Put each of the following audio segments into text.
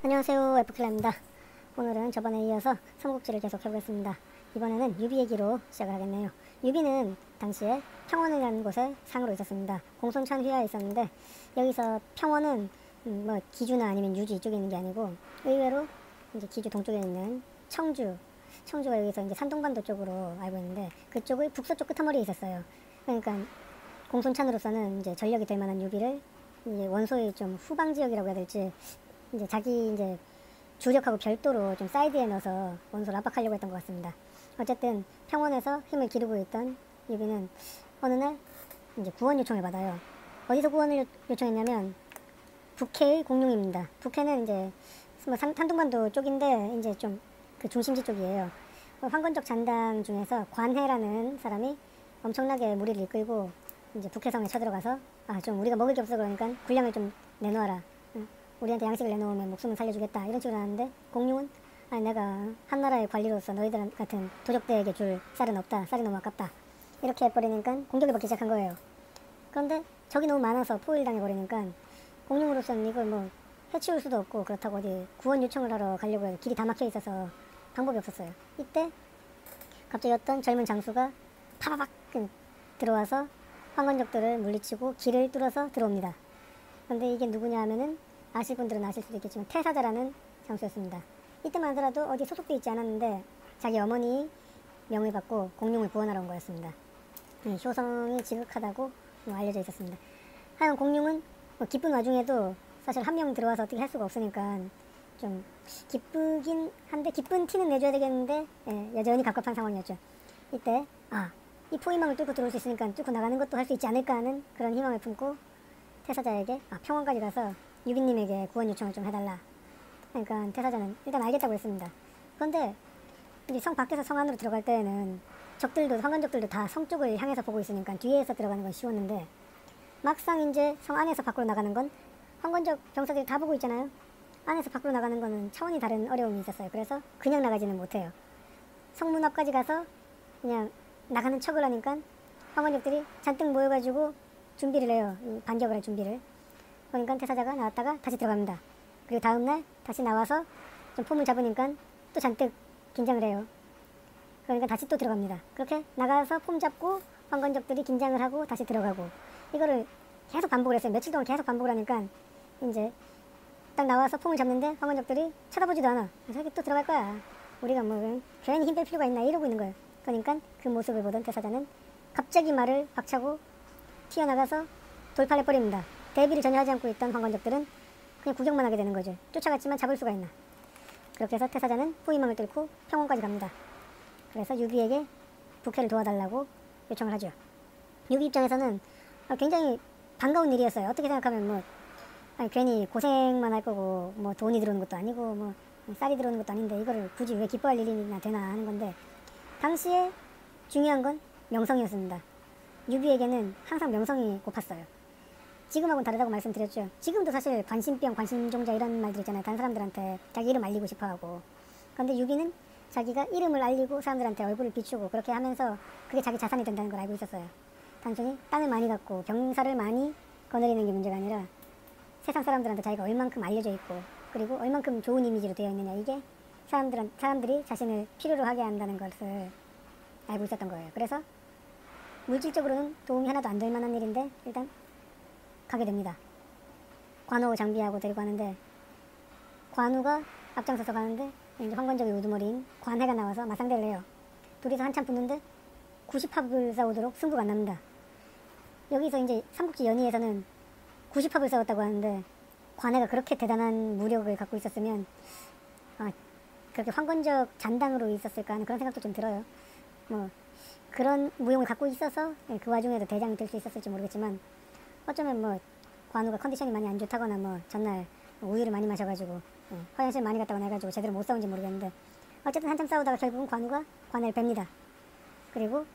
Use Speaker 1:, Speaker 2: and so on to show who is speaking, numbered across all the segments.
Speaker 1: 안녕하세요, 에프킬라입니다. 오늘은 저번에 이어서 삼국지를 계속 해보겠습니다. 이번에는 유비 얘기로 시작을 하겠네요. 유비는 당시에 평원이라는 곳에 상으로 있었습니다. 공손찬 휘하에 있었는데, 여기서 평원은 뭐 기주나 아니면 유지 이쪽에 있는 게 아니고 의외로 이제 기주 동쪽에 있는 청주가 여기서 이제 산동반도 쪽으로 알고 있는데, 그쪽의 북서쪽 끄트머리에 있었어요. 그러니까 공손찬으로서는 이제 전력이 될 만한 유비를 이제 원소의 좀 후방 지역이라고 해야 될지, 이제 자기 이제 주력하고 별도로 좀 사이드에 넣어서 원소를 압박하려고 했던 것 같습니다. 어쨌든 평원에서 힘을 기르고 있던 유비는 어느 날 이제 구원 요청을 받아요. 어디서 구원을 요청했냐면 북해의 공룡입니다. 북해는 이제 뭐 산둥반도 쪽인데 이제 좀 그 중심지 쪽이에요. 황건적 잔당 중에서 관해라는 사람이 엄청나게 무리를 이끌고 이제 북해성에 쳐들어가서 좀 우리가 먹을 게 없어 그러니까 군량을 좀 내놓아라. 우리한테 양식을 내놓으면 목숨을 살려주겠다. 이런 식으로 하는데 공룡은 내가 한나라의 관리로서 너희들 같은 도적대에게 줄 쌀은 없다. 쌀이 너무 아깝다. 이렇게 해버리니까 공격을 받기 시작한 거예요. 그런데 적이 너무 많아서 포위당해버리니까 공룡으로서는 이걸 뭐 해치울 수도 없고, 그렇다고 어디 구원 요청을 하러 가려고 해도 길이 다 막혀 있어서 방법이 없었어요. 이때 갑자기 어떤 젊은 장수가 파바박 들어와서 황건적들을 물리치고 길을 뚫어서 들어옵니다. 그런데 이게 누구냐 하면은 아실 분들은 아실 수도 있겠지만 태사자라는 장수였습니다. 이때만 하더라도 어디 소속돼 있지 않았는데 자기 어머니 명을 받고 공룡을 구원하러 온 거였습니다. 효성이 지극하다고 알려져 있었습니다. 하여간 공룡은 기쁜 와중에도 사실 한 명 들어와서 어떻게 할 수가 없으니까 좀 기쁘긴 한데, 기쁜 티는 내줘야 되겠는데 여전히 갑갑한 상황이었죠. 이때 이 포위망을 뚫고 들어올 수 있으니까 뚫고 나가는 것도 할 수 있지 않을까 하는 그런 희망을 품고 태사자에게 평원까지 가서 유비님에게 구원 요청을 좀 해달라. 그러니까 태사자는 일단 알겠다고 했습니다. 그런데 이제 성 밖에서 성 안으로 들어갈 때에는 적들도, 황건적들도 다 성 쪽을 향해서 보고 있으니까 뒤에서 들어가는 건 쉬웠는데, 막상 이제 성 안에서 밖으로 나가는 건 황건적 병사들이 다 보고 있잖아요. 안에서 밖으로 나가는 거는 차원이 다른 어려움이 있었어요. 그래서 그냥 나가지는 못해요. 성문 앞까지 가서 그냥 나가는 척을 하니까 황건적들이 잔뜩 모여가지고 준비를 해요. 반격을 할 준비를. 그러니까 태사자가 나왔다가 다시 들어갑니다. 그리고 다음날 다시 나와서 좀 폼을 잡으니까 또 잔뜩 긴장을 해요. 그러니까 다시 또 들어갑니다. 그렇게 나가서 폼 잡고 황건적들이 긴장을 하고 다시 들어가고, 이거를 계속 반복을 했어요. 며칠 동안 계속 반복을 하니까 이제 딱 나와서 폼을 잡는데 황건적들이 쳐다보지도 않아. 그래서 이렇게 또 들어갈 거야. 우리가 뭐 괜히 힘 뺄 필요가 있나 이러고 있는 거예요. 그러니까 그 모습을 보던 태사자는 갑자기 말을 박차고 튀어나가서 돌파를 해버립니다. 대비를 전혀 하지 않고 있던 황건적들은 그냥 구경만 하게 되는 거죠. 쫓아갔지만 잡을 수가 있나. 그렇게 해서 태사자는 포위망을 뚫고 평원까지 갑니다. 그래서 유비에게 북해를 도와달라고 요청을 하죠. 유비 입장에서는 굉장히 반가운 일이었어요. 어떻게 생각하면 괜히 고생만 할 거고 돈이 들어오는 것도 아니고 쌀이 들어오는 것도 아닌데 이거를 굳이 왜 기뻐할 일이나 되나 하는 건데, 당시에 중요한 건 명성이었습니다. 유비에게는 항상 명성이 고팠어요. 지금하고는 다르다고 말씀드렸죠. 지금도 사실 관심병, 관심종자 이런 말들 있잖아요. 다른 사람들한테 자기 이름 알리고 싶어하고. 그런데 유비는 자기가 이름을 알리고 사람들한테 얼굴을 비추고 그렇게 하면서 그게 자기 자산이 된다는 걸 알고 있었어요. 단순히 땅을 많이 갖고 병사를 많이 거느리는 게 문제가 아니라 세상 사람들한테 자기가 얼만큼 알려져 있고, 그리고 얼만큼 좋은 이미지로 되어 있느냐, 이게 사람들이 자신을 필요로 하게 한다는 것을 알고 있었던 거예요. 그래서 물질적으로는 도움이 하나도 안 될 만한 일인데 일단 가게 됩니다. 관우 장비하고 데리고 가는데, 관우가 앞장서서 가는데 이제 황건적의 우두머리인 관해가 나와서 맞상대를 해요. 둘이서 한참 붙는데 90합을 싸우도록 승부가 안 납니다. 여기서 이제 삼국지 연의에서는 90합을 싸웠다고 하는데, 관해가 그렇게 대단한 무력을 갖고 있었으면 그렇게 황건적 잔당으로 있었을까 하는 그런 생각도 좀 들어요. 그런 무용을 갖고 있어서 그 와중에도 대장이 될 수 있었을지 모르겠지만, 어쩌면 관우가 컨디션이 많이 안 좋다거나 전날 우유를 많이 마셔가지고 화장실 많이 갔다거나 해가지고 제대로 못 싸운지 모르겠는데, 어쨌든 한참 싸우다가 결국은 관우가 관해를 뺍니다. 그리고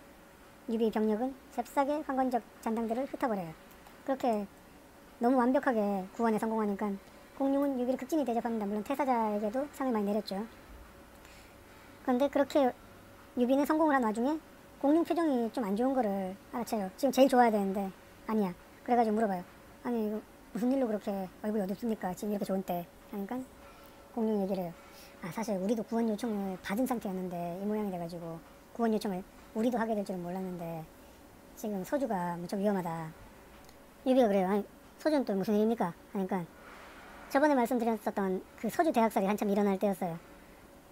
Speaker 1: 유비 병력은 잽싸게 황건적 잔당들을 흩어버려요. 그렇게 너무 완벽하게 구원에 성공하니까 공룡은 유비를 극진히 대접합니다. 물론 태사자에게도 상을 많이 내렸죠. 그런데 그렇게 유비는 성공을 한 와중에 공룡 표정이 좀 안 좋은 거를 알아채요. 지금 제일 좋아야 되는데 아니야. 그래가지고 물어봐요. 아니 이거 무슨 일로 그렇게 얼굴이 어둡습니까? 지금 이렇게 좋은 때. 그러니까 공룡 얘기를 해요. 아 사실 우리도 구원 요청을 받은 상태였는데 이 모양이 돼가지고 구원 요청을 우리도 하게 될 줄은 몰랐는데 지금 서주가 무척 위험하다. 유비가 그래요. 아니 서주는 또 무슨 일입니까? 하니까 저번에 말씀드렸었던 그 서주 대학살이 한참 일어날 때였어요.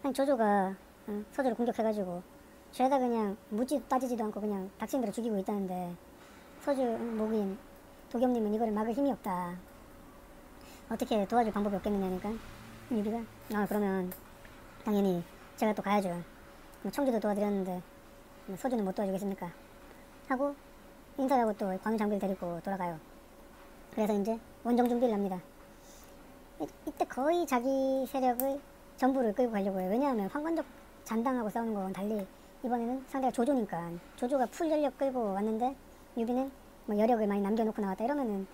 Speaker 1: 아니 조조가 서주를 공격해가지고 죄다 그냥 묻지도 따지지도 않고 그냥 닥친 대로 죽이고 있다는데 서주 목인 도겸님은 이거를 막을 힘이 없다. 어떻게 도와줄 방법이 없겠느냐니까 유비가 그러면 당연히 제가 또 가야죠. 청주도 도와드렸는데 서주는 못 도와주겠습니까? 하고 인사를 하고 또 관우 장비를 데리고 돌아가요. 그래서 이제 원정 준비를 합니다. 이때 거의 자기 세력을 전부를 끌고 가려고 해요. 왜냐하면 황건적 잔당하고 싸우는 건 달리 이번에는 상대가 조조니까 조조가 풀 전력 끌고 왔는데 유비는 뭐 여력을 많이 남겨놓고 나왔다 이러면은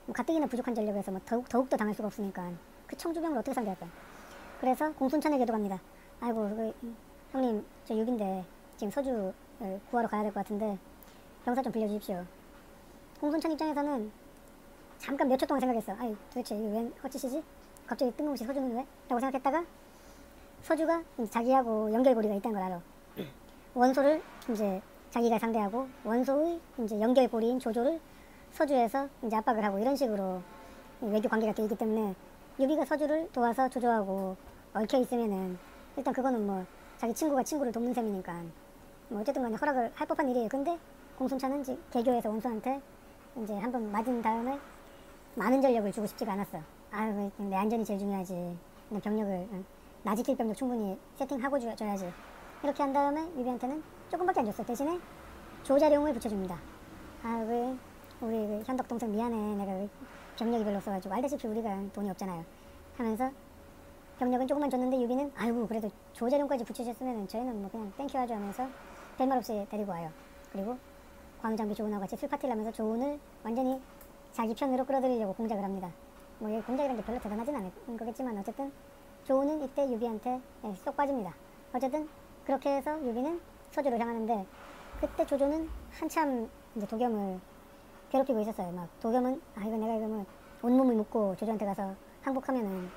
Speaker 1: 뭐 가뜩이나 부족한 전력에서 뭐 더욱더 당할 수가 없으니까 그 청주병을 어떻게 상대할까. 그래서 공손찬에게도 갑니다. 아이고 형님 저 유비인데 지금 서주를 구하러 가야 될 것 같은데 병사 좀 빌려주십시오. 공손찬 입장에서는 잠깐 몇 초 동안 생각했어. 아이 도대체 이게 웬 헛짓이지? 갑자기 뜬금없이 서주는 왜? 라고 생각했다가 서주가 자기하고 연결고리가 있다는 걸 알아. 원소를 이제 자기가 상대하고 원소의 이제 연결고리인 조조를 서주에서 이제 압박을 하고 이런 식으로 외교 관계가 돼 있기 때문에 유비가 서주를 도와서 조조하고 얽혀 있으면은 일단 그거는 뭐 자기 친구가 친구를 돕는 셈이니까 뭐 어쨌든 간에 허락을 할 법한 일이에요. 근데 공손찬은 개교에서 원소한테 이제 한번 맞은 다음에 많은 전력을 주고 싶지가 않았어. 아유 내 안전이 제일 중요하지. 내 병력을 나 지킬 병력 충분히 세팅하고 줘야지. 이렇게 한 다음에 유비한테는 조금밖에 안 줬어. 대신에 조자룡을 붙여줍니다. 왜 우리 현덕 동생 미안해. 내가 병력이 별로 없어가지고 알다시피 우리가 돈이 없잖아요. 하면서 병력은 조금만 줬는데 유비는 아이고 그래도 조자룡까지 붙여줬으면 저희는 뭐 그냥 땡큐 하죠 하면서 별말 없이 데리고 와요. 그리고 관우장비 조은하고 같이 술파티를 하면서 조은을 완전히 자기 편으로 끌어들이려고 공작을 합니다. 뭐 여기 공작이라는 게 별로 대단하진 않을 거겠지만 어쨌든 조은은 이때 유비한테 쏙 빠집니다. 어쨌든 그렇게 해서 유비는 서주로 향하는데 그때 조조는 한참 이제 도겸을 괴롭히고 있었어요. 막 도겸은 이거 내가 이거 뭐 온몸을 묶고 조조한테 가서 항복하면은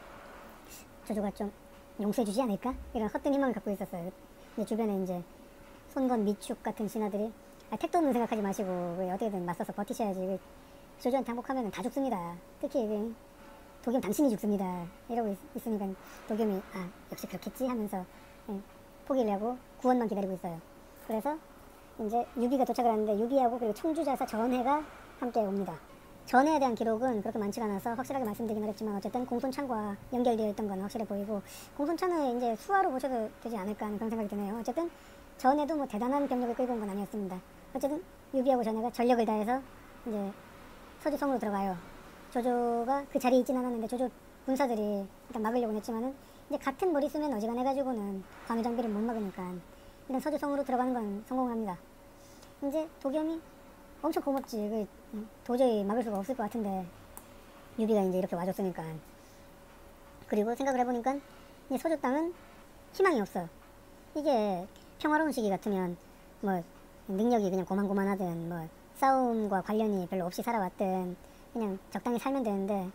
Speaker 1: 조조가 좀 용서해주지 않을까? 이런 헛된 희망을 갖고 있었어요. 이제 주변에 이제 손건 미축 같은 신하들이 택도 없는 생각하지 마시고 어떻게든 맞서서 버티셔야지. 조조한테 항복하면은 다 죽습니다. 특히 도겸 당신이 죽습니다. 이러고 있으니까 도겸이 역시 그렇겠지 하면서 포기를 하고 구원만 기다리고 있어요. 그래서 이제 유비가 도착을 하는데 유비하고 그리고 청주자사 전해가 함께 옵니다. 전해에 대한 기록은 그렇게 많지가 않아서 확실하게 말씀드리긴 어렵지만 어쨌든 공손찬과 연결되어 있던 건 확실해 보이고 공손찬을 이제 수하로 보셔도 되지 않을까 하는 그런 생각이 드네요. 어쨌든 전해도 뭐 대단한 병력을 끌고 온 건 아니었습니다. 어쨌든 유비하고 전해가 전력을 다해서 이제 서주성으로 들어가요. 조조가 그 자리에 있진 않았는데 조조 군사들이 일단 막으려고 했지만은 이제 같은 머리 쓰면 어지간해가지고는 관우 장비를 못 막으니까 일단 서주성으로 들어가는 건 성공합니다. 이제 도겸이 엄청 고맙지. 도저히 막을 수가 없을 것 같은데 유비가 이제 이렇게 와줬으니까. 그리고 생각을 해보니까 이제 서주 땅은 희망이 없어. 이게 평화로운 시기 같으면 뭐 능력이 그냥 고만고만하든 뭐 싸움과 관련이 별로 없이 살아왔든 그냥 적당히 살면 되는데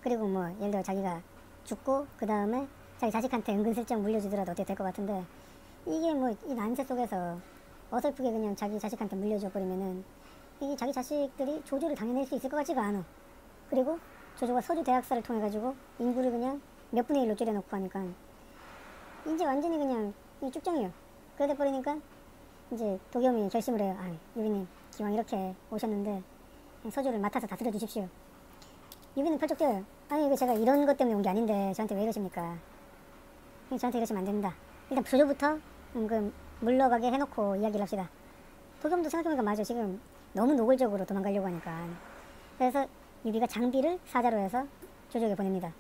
Speaker 1: 그리고 뭐 예를 들어 자기가 죽고 그 다음에 자기 자식한테 은근슬쩍 물려주더라도 어떻게 될 것 같은데 이게 뭐 이 난세 속에서 어설프게 그냥 자기 자식한테 물려줘 버리면은 이게 자기 자식들이 조조를 당해낼 수 있을 것 같지가 않아. 그리고 조조가 서주 대학살을 통해 가지고 인구를 그냥 몇 분의 1로 줄여놓고 하니까 이제 완전히 그냥 쭉정이에요. 그러다 버리니까 이제 도겸이 결심을 해요. 유비님 기왕 이렇게 오셨는데 서주를 맡아서 다스려 주십시오. 유비는 펄쩍 뛰어요. 이거 제가 이런 것 때문에 온 게 아닌데 저한테 왜 이러십니까? 저한테 이러시면 안 됩니다. 일단 조조부터 물러가게 해놓고 이야기를 합시다. 도겸도 생각해보니까 맞아. 지금 너무 노골적으로 도망가려고 하니까. 그래서 유비가 장비를 사자로 해서 조조에게 보냅니다.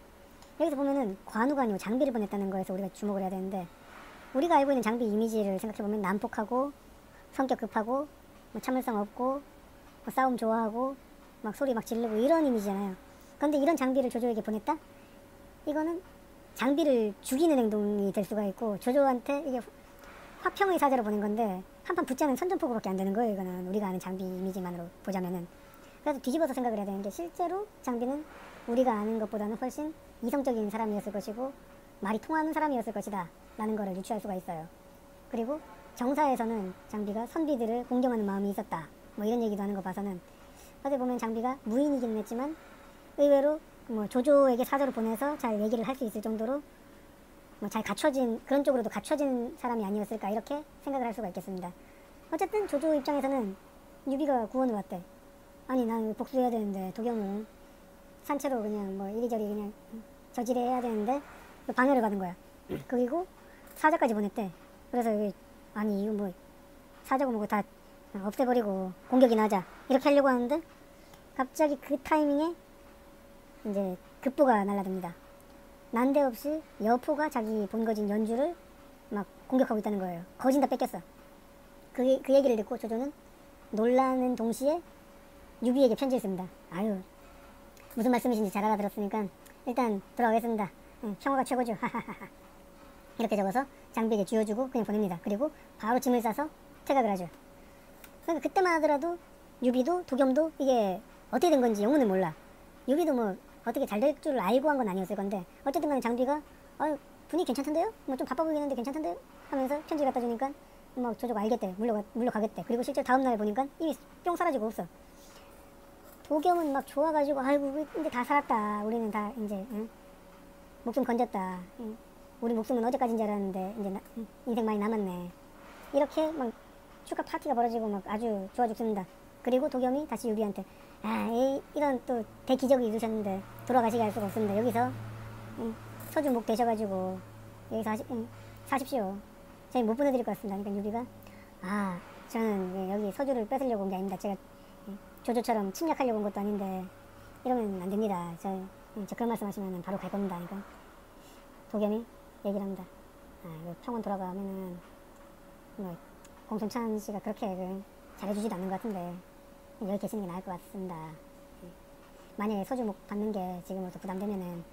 Speaker 1: 여기서 보면은 관우가 아니고 장비를 보냈다는 거에서 우리가 주목을 해야 되는데 우리가 알고 있는 장비 이미지를 생각해보면 난폭하고 성격 급하고 뭐 참을성 없고 뭐 싸움 좋아하고 막 소리 막 지르고 이런 이미지잖아요. 그런데 이런 장비를 조조에게 보냈다? 이거는 장비를 죽이는 행동이 될 수가 있고 조조한테 이게 화평의 사자로 보낸 건데 한판 붙자는 선전포고밖에 안 되는 거예요. 이거는 우리가 아는 장비 이미지만으로 보자면은. 그래서 뒤집어서 생각을 해야 되는 게 실제로 장비는 우리가 아는 것보다는 훨씬 이성적인 사람이었을 것이고 말이 통하는 사람이었을 것이다 라는 거를 유추할 수가 있어요. 그리고 정사에서는 장비가 선비들을 공경하는 마음이 있었다 뭐 이런 얘기도 하는 거 봐서는 어떻게 보면 장비가 무인이기는 했지만 의외로 뭐 조조에게 사절을 보내서 잘 얘기를 할 수 있을 정도로 뭐 잘 갖춰진 그런 쪽으로도 갖춰진 사람이 아니었을까 이렇게 생각을 할 수가 있겠습니다. 어쨌든 조조 입장에서는 유비가 구원을 왔대. 아니 난 복수해야 되는데 도겸을 산채로 그냥 뭐 이리저리 그냥 저지레해야 되는데 방해를 받은 거야. 그리고 사자까지 보냈대. 그래서 아니 이거 뭐 사자고 뭐고 다 없애버리고 공격이나 하자 이렇게 하려고 하는데 갑자기 그 타이밍에 이제 급보가 날라듭니다. 난데없이 여포가 자기 본거진 연주를 막 공격하고 있다는 거예요. 거진 다 뺏겼어. 그 얘기를 듣고 조조는 놀라는 동시에 유비에게 편지를 씁니다. 아유 무슨 말씀이신지 잘 알아들었으니까 일단 돌아가겠습니다. 평화가 최고죠. 이렇게 적어서 장비에게 쥐어주고 그냥 보냅니다. 그리고 바로 짐을 싸서 퇴각을 하죠. 그러니까 그때만 하더라도 유비도 도겸도 이게 어떻게 된 건지 영문을 몰라. 유비도 뭐 어떻게 잘 될 줄 알고 한 건 아니었을 건데 어쨌든 간에 장비가 분위기 괜찮던데요? 뭐 좀 바빠 보이긴 한데 괜찮던데요? 하면서 편지 갖다 주니까 막 조조가 알겠대. 물러가겠대. 그리고 실제 다음날 보니까 이미 뿅 사라지고 없어. 도겸은 막 좋아가지고 아이고 이제 다 살았다. 우리는 다 이제 목숨 건졌다. 우리 목숨은 어제까지인 줄 알았는데 이제 인생 많이 남았네. 이렇게 막 축하 파티가 벌어지고 막 아주 좋아 죽습니다. 그리고 도겸이 다시 유비한테 이런 또 대기적이 이루셨는데 돌아가시게 할 수가 없습니다. 여기서 서주 목 되셔가지고 여기서 사십시오. 저희 못 보내드릴 것 같습니다. 그러니까 유비가 저는 여기 서주를 뺏으려고 온 게 아닙니다. 제가 조조처럼 침략하려고 온 것도 아닌데 이러면 안 됩니다. 저 그런 말씀하시면 바로 갈 겁니다. 그러니까 도겸이 얘기를 합니다. 평원 돌아가면은 뭐 공손찬 씨가 그렇게 잘해주지도 않는 것 같은데 여기 계시는 게 나을 것 같습니다. 만약에 서주목 받는 게 지금으로서 부담되면은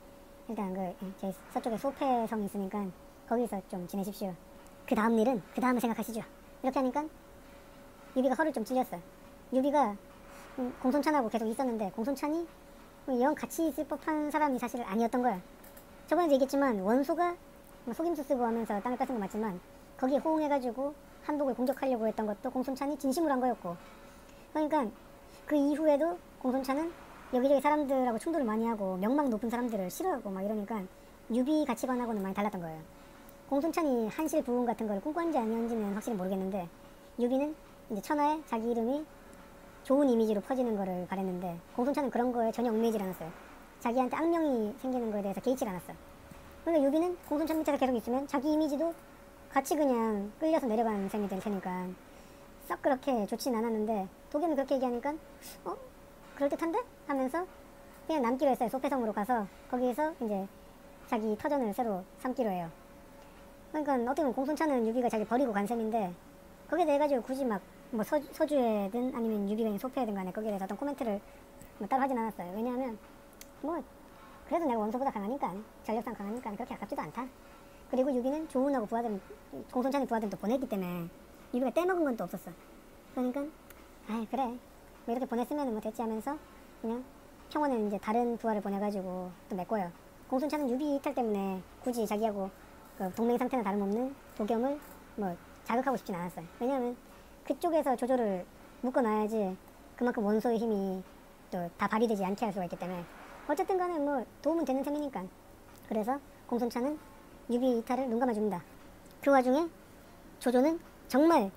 Speaker 1: 일단 제 서쪽에 소패성이 있으니까 거기서 좀 지내십시오. 그 다음 일은 그 다음에 생각하시죠. 이렇게 하니까 유비가 허를 좀 찔렸어요. 유비가 공손찬하고 계속 있었는데 공손찬이 영 같이 있을 법한 사람이 사실 아니었던 거야. 저번에도 얘기했지만 원소가 속임수 쓰고 하면서 땅을 뺏은 건 맞지만 거기에 호응해가지고 한복을 공격하려고 했던 것도 공손찬이 진심으로 한 거였고 그러니까 그 이후에도 공손찬은 여기저기 사람들하고 충돌을 많이 하고 명망 높은 사람들을 싫어하고 막 이러니까 유비 가치관하고는 많이 달랐던 거예요. 공손찬이 한실 부흥 같은 걸 꿈꿨는지 아니었는지는 확실히 모르겠는데 유비는 이제 천하에 자기 이름이 좋은 이미지로 퍼지는 거를 바랬는데 공손찬은 그런 거에 전혀 얽매이질 않았어요. 자기한테 악명이 생기는 거에 대해서 개의치 않았어. 그러니까 유비는 공손찬 밑에서 계속 있으면 자기 이미지도 같이 그냥 끌려서 내려가는 셈이 될 테니까 썩 그렇게 좋진 않았는데 도겸이 그렇게 얘기하니까 그럴듯한데? 하면서 그냥 남기로 했어요. 소패성으로 가서 거기에서 이제 자기 터전을 새로 삼기로 해요. 그러니까 어떻게 보면 공손찬은 유비가 자기 버리고 간 셈인데 거기에 대해 가지고 굳이 막 뭐 서주에든 아니면 유비가 소패든 간에 거기에 대해서 어떤 코멘트를 뭐 따로 하진 않았어요. 왜냐하면 뭐 그래도 내가 원소보다 강하니까 전력상 강하니까 그렇게 아깝지도 않다. 그리고 유비는 조은하고 부하들 공손찬의 부하들도 보냈기 때문에 유비가 떼먹은 건 또 없었어. 그러니까 그래 뭐 이렇게 보냈으면 뭐 됐지 하면서 그냥 평원에 이제 다른 부하를 보내가지고 또 메꿔요. 공손찬은 유비 이탈 때문에 굳이 자기하고 그 동맹 상태나 다름없는 도겸을 뭐 자극하고 싶진 않았어요. 왜냐하면 그쪽에서 조조를 묶어놔야지 그만큼 원소의 힘이 또 다 발휘되지 않게 할 수가 있기 때문에 어쨌든 간에 뭐 도움은 되는 셈이니까. 그래서 공손찬은 유비 이탈을 눈 감아줍니다. 그 와중에 조조는 정말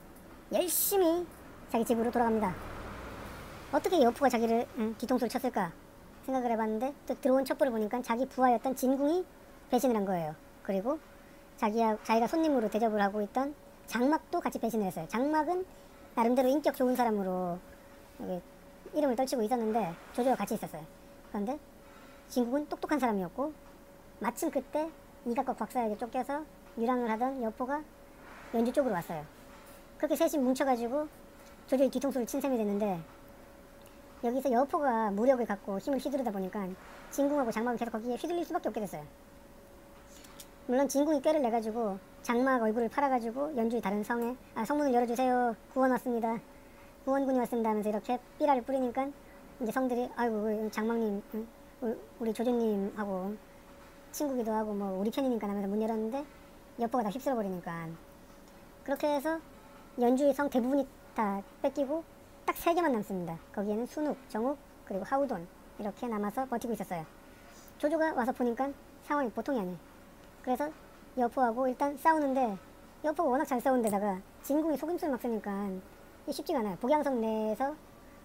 Speaker 1: 열심히 자기 집으로 돌아갑니다. 어떻게 여포가 자기를 뒤통수를 쳤을까 생각을 해봤는데 또 들어온 첩보를 보니까 자기 부하였던 진궁이 배신을 한 거예요. 그리고 자기가 손님으로 대접을 하고 있던 장막도 같이 배신을 했어요. 장막은 나름대로 인격 좋은 사람으로 이름을 떨치고 있었는데 조조가 같이 있었어요. 그런데 진궁은 똑똑한 사람이었고 마침 그때 이각과 곽사에게 쫓겨서 유랑을 하던 여포가 연주 쪽으로 왔어요. 그렇게 셋이 뭉쳐가지고 조조의 뒤통수를 친 셈이 됐는데 여기서 여포가 무력을 갖고 힘을 휘두르다 보니까 진궁하고 장막은 계속 거기에 휘둘릴 수밖에 없게 됐어요. 물론 진궁이 꾀를 내가지고 장막 얼굴을 팔아가지고 연주의 다른 성에 성문을 열어주세요. 구원 왔습니다. 구원군이 왔습니다 하면서 이렇게 삐라를 뿌리니까 이제 성들이 아이고 장막님 우리 조조님하고 친구기도 하고 뭐 우리 편이니까 하면서 문 열었는데 여포가 다 휩쓸어버리니까 그렇게 해서 연주의 성 대부분이 다 뺏기고 딱 3개만 남습니다. 거기에는 순욱, 정욱, 그리고 하우돈 이렇게 남아서 버티고 있었어요. 조조가 와서 보니까 상황이 보통이 아니에요. 그래서 여포하고 일단 싸우는데 여포가 워낙 잘 싸운 데다가 진궁이 속임수를 막 쓰니까 쉽지가 않아요. 복양성 내에서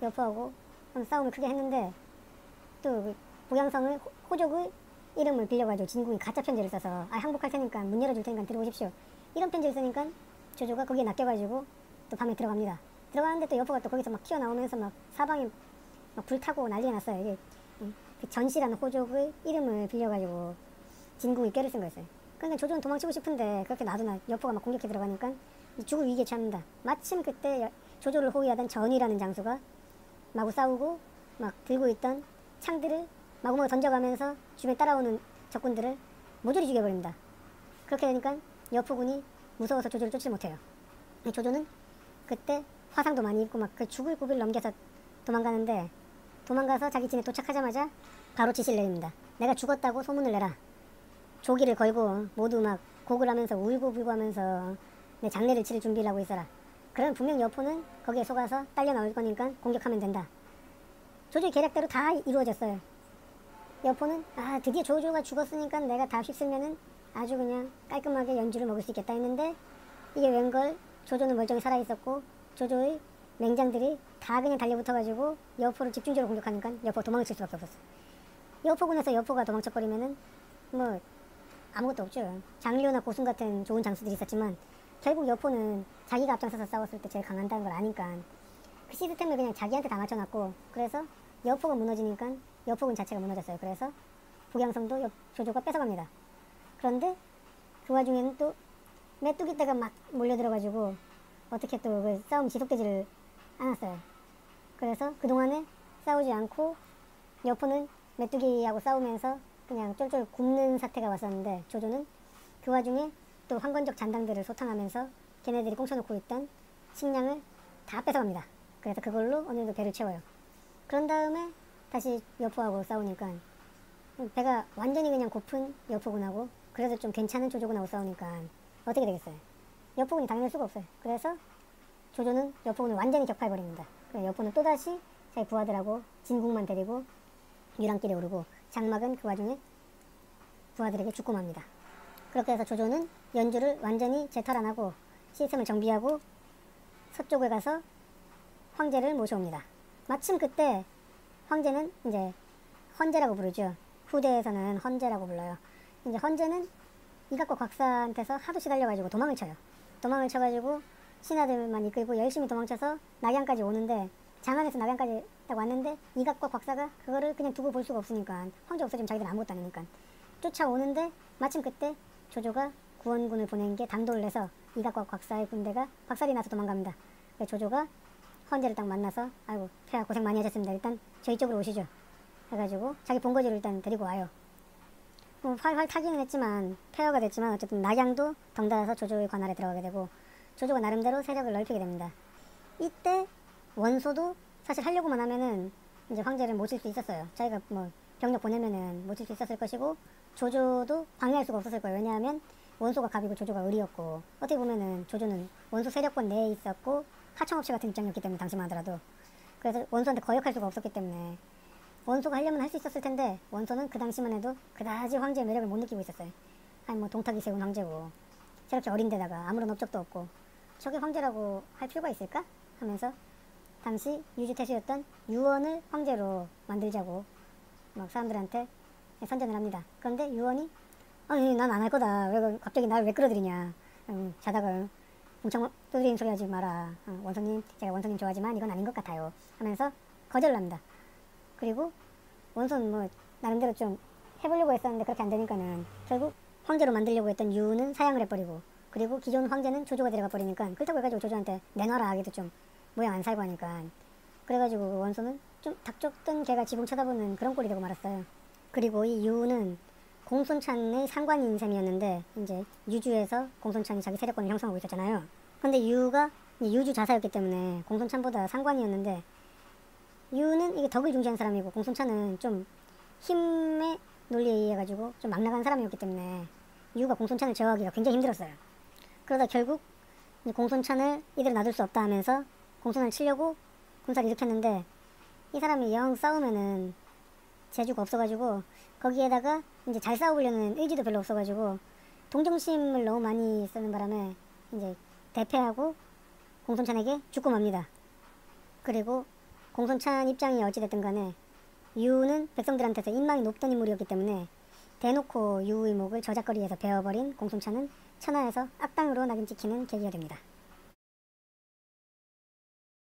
Speaker 1: 여포하고 싸움을 크게 했는데 또 복양성의 호족의 이름을 빌려가지고 진궁이 가짜 편지를 써서 항복할 테니까 문 열어줄 테니까 들어오십시오 이런 편지를 쓰니까 조조가 거기에 낚여가지고 또 밤에 들어갑니다. 들어가는데 또 여포가 또 거기서 막 튀어나오면서 막 사방에 막 불타고 난리가 났어요. 이게 그 전씨라는 호족의 이름을 빌려가지고 진궁이 꾀를 쓴 거였어요. 그러니까 조조는 도망치고 싶은데 그렇게 놔두나 여포가 막 공격해 들어가니까 죽을 위기에 처합니다. 마침 그때 조조를 호위하던 전이라는 장수가 마구 싸우고 막 들고 있던 창들을 마구마구 던져가면서 주변에 따라오는 적군들을 모조리 죽여버립니다. 그렇게 되니까 여포군이 무서워서 조조를 쫓지 못해요. 조조는 그때 화상도 많이 입고 막 그 죽을 고비를 넘겨서 도망가는데 도망가서 자기 진에 도착하자마자 바로 지시를 내립니다. 내가 죽었다고 소문을 내라. 조기를 걸고 모두 막 곡을 하면서 울고 불고 하면서 내 장례를 치를 준비를 하고 있어라. 그러면 분명 여포는 거기에 속아서 딸려 나올 거니까 공격하면 된다. 조조의 계략대로 다 이루어졌어요. 여포는 드디어 조조가 죽었으니까 내가 다 휩쓸면은 아주 그냥 깔끔하게 연주를 먹을 수 있겠다 했는데 이게 웬걸 조조는 멀쩡히 살아있었고 조조의 맹장들이 다 그냥 달려붙어가지고 여포를 집중적으로 공격하니까 여포가 도망칠 수밖에 없었어요. 여포군에서 여포가 도망쳐버리면은 뭐 아무것도 없죠. 장류나 고순 같은 좋은 장수들이 있었지만 결국 여포는 자기가 앞장서서 싸웠을 때 제일 강한다는 걸 아니까 그 시스템을 그냥 자기한테 다 맞춰놨고 그래서 여포가 무너지니까 여포군 자체가 무너졌어요. 그래서 북양성도 조조가 뺏어갑니다. 그런데 그 와중에는 또 메뚜기 떼가 막 몰려들어가지고 어떻게 또 그 싸움 지속되지를 않았어요. 그래서 그동안에 싸우지 않고 여포는 메뚜기하고 싸우면서 그냥 쫄쫄 굶는 사태가 왔었는데 조조는 그 와중에 또 황건적 잔당들을 소탕하면서 걔네들이 꽁쳐놓고 있던 식량을 다 뺏어갑니다. 그래서 그걸로 어느 정도 배를 채워요. 그런 다음에 다시 여포하고 싸우니까 배가 완전히 그냥 고픈 여포군하고 그래도 좀 괜찮은 조조군하고 싸우니까 어떻게 되겠어요? 여포군이 당할 수가 없어요. 그래서 조조는 여포군을 완전히 격파해버립니다. 여포는 또다시 자기 부하들하고 진궁만 데리고 유랑길에 오르고 장막은 그 와중에 부하들에게 죽고 맙니다. 그렇게 해서 조조는 연주를 완전히 재탈환하고 시스템을 정비하고 서쪽에 가서 황제를 모셔옵니다. 마침 그때 황제는 이제 헌제라고 부르죠. 후대에서는 헌제라고 불러요. 이제 헌제는 이각과 곽사한테서 하도 시달려가지고 도망을 쳐요. 도망을 쳐가지고 신하들만 이끌고 열심히 도망쳐서 낙양까지 오는데 장안에서 낙양까지 딱 왔는데 이각과 곽사가 그거를 그냥 두고 볼 수가 없으니까 황제 없어지면 자기들 아무것도 아니니까 쫓아오는데 마침 그때 조조가 구원군을 보낸 게 당도를 내서 이각과 곽사의 군대가 박살이 나서 도망갑니다. 조조가 헌제를 딱 만나서 아이고 폐하 고생 많이 하셨습니다. 일단 저희 쪽으로 오시죠. 해가지고 자기 본거지를 일단 데리고 와요. 활활 타기는 했지만 폐허가 됐지만 어쨌든 낙양도 덩달아서 조조의 관할에 들어가게 되고 조조가 나름대로 세력을 넓히게 됩니다. 이때 원소도 사실 하려고만 하면은 이제 황제를 모실 수 있었어요. 자기가 뭐 병력 보내면은 모실 수 있었을 것이고 조조도 방해할 수가 없었을 거예요. 왜냐하면 원소가 갑이고 조조가 을이었고 어떻게 보면은 조조는 원소 세력권 내에 있었고 하청업체 같은 입장이었기 때문에 당시만 하더라도 그래서 원소한테 거역할 수가 없었기 때문에 원소가 하려면 할 수 있었을 텐데 원소는 그 당시만 해도 그다지 황제의 매력을 못 느끼고 있었어요. 아니 뭐 동탁이 세운 황제고 저렇게 어린데다가 아무런 업적도 없고 저게 황제라고 할 필요가 있을까? 하면서 당시 유주태수였던 유언을 황제로 만들자고 막 사람들한테 선전을 합니다. 그런데 유언이 아니 난 안 할 거다. 왜 갑자기 나를 왜 끌어들이냐. 자다가 뭉청 두드리는 소리 하지 마라. 원소님 제가 원소님 좋아하지만 이건 아닌 것 같아요. 하면서 거절을 합니다. 그리고 원소는 뭐 나름대로 좀 해보려고 했었는데 그렇게 안 되니까는 결국 황제로 만들려고 했던 유는 사양을 해버리고 그리고 기존 황제는 조조가 데려가 버리니까 그렇다고 해가지고 조조한테 내놔라 하기도 좀 모양 안 살고 하니까 그래가지고 그 원소는 좀 닭죽던 개가 지붕 쳐다보는 그런 꼴이 되고 말았어요. 그리고 이 유는 공손찬의 상관인 셈이었는데 이제 유주에서 공손찬이 자기 세력권을 형성하고 있었잖아요. 근데 유가 유주 자사였기 때문에 공손찬보다 상관이었는데 유는 이게 덕을 중시한 사람이고 공손찬은 좀 힘에 논리에 의해 가지고 좀 막 나간 사람이었기 때문에 유가 공손찬을 제어하기가 굉장히 힘들었어요. 그러다 결국 공손찬을 이대로 놔둘 수 없다 하면서 공손을 치려고 군사를 일으켰는데, 이 사람이 영 싸우면은 재주가 없어가지고 거기에다가 이제 잘 싸워보려는 의지도 별로 없어가지고 동정심을 너무 많이 쓰는 바람에 이제 대패하고 공손찬에게 죽고 맙니다. 그리고 공손찬 입장이 어찌됐든 간에 유는 백성들한테서 인망이 높던 인물이었기 때문에 대놓고 유의 목을 저작거리에서 베어버린 공손찬은 천하에서 악당으로 낙인 찍히는 계기가 됩니다.